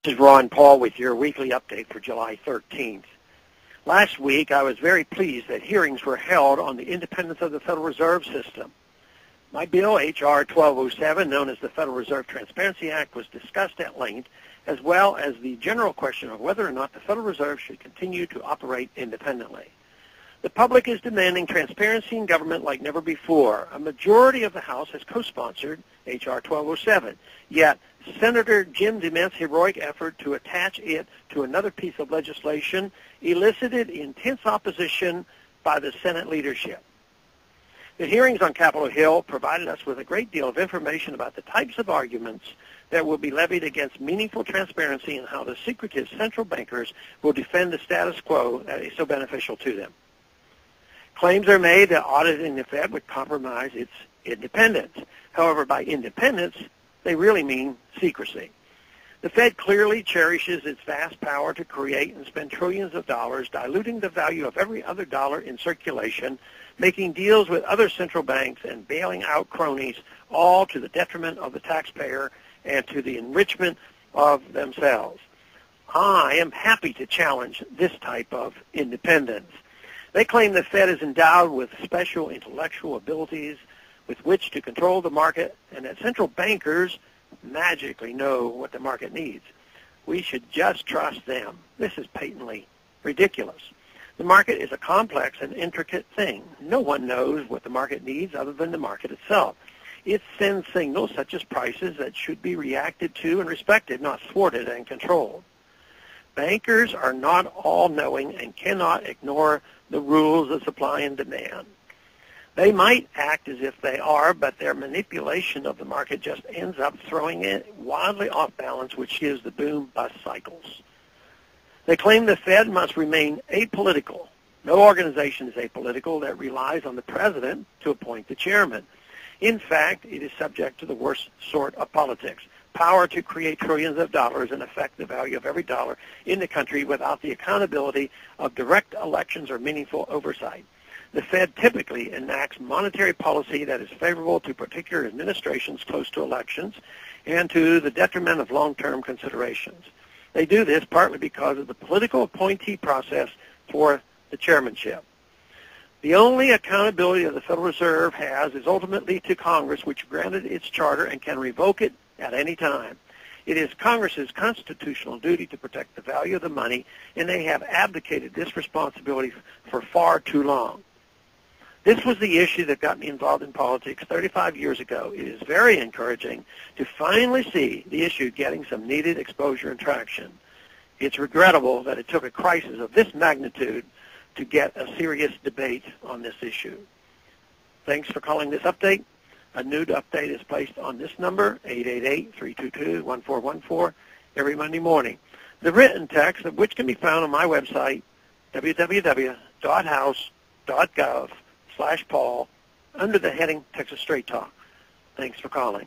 This is Ron Paul with your weekly update for July 13th. Last week, I was very pleased that hearings were held on the independence of the Federal Reserve System. My bill, H.R. 1207, known as the Federal Reserve Transparency Act, was discussed at length, as well as the general question of whether or not the Federal Reserve should continue to operate independently. The public is demanding transparency in government like never before. A majority of the House has co-sponsored H.R. 1207, yet Senator Jim DeMint's heroic effort to attach it to another piece of legislation elicited intense opposition by the Senate leadership. The hearings on Capitol Hill provided us with a great deal of information about the types of arguments that will be levied against meaningful transparency and how the secretive central bankers will defend the status quo that is so beneficial to them. Claims are made that auditing the Fed would compromise its independence. However, by independence, they really mean secrecy. The Fed clearly cherishes its vast power to create and spend trillions of dollars, diluting the value of every other dollar in circulation, making deals with other central banks, and bailing out cronies, all to the detriment of the taxpayer and to the enrichment of themselves. I am happy to challenge this type of independence. They claim the Fed is endowed with special intellectual abilities with which to control the market, and that central bankers magically know what the market needs. We should just trust them. This is patently ridiculous. The market is a complex and intricate thing. No one knows what the market needs other than the market itself. It sends signals such as prices that should be reacted to and respected, not thwarted and controlled. Bankers are not all-knowing and cannot ignore the rules of supply and demand. They might act as if they are, but their manipulation of the market just ends up throwing it wildly off balance, which gives the boom-bust cycles. They claim the Fed must remain apolitical. No organization is apolitical that relies on the president to appoint the chairman. In fact, it is subject to the worst sort of politics, power to create trillions of dollars and affect the value of every dollar in the country without the accountability of direct elections or meaningful oversight. The Fed typically enacts monetary policy that is favorable to particular administrations close to elections and to the detriment of long-term considerations. They do this partly because of the political appointee process for the chairmanship. The only accountability that the Federal Reserve has is ultimately to Congress, which granted its charter and can revoke it at any time. It is Congress's constitutional duty to protect the value of the money, and they have abdicated this responsibility for far too long. This was the issue that got me involved in politics 35 years ago. It is very encouraging to finally see the issue getting some needed exposure and traction. It's regrettable that it took a crisis of this magnitude to get a serious debate on this issue. Thanks for calling this update. A new update is placed on this number, 888-322-1414, every Monday morning. The written text of which can be found on my website, www.house.gov/Paul, under the heading Texas Straight Talk. Thanks for calling.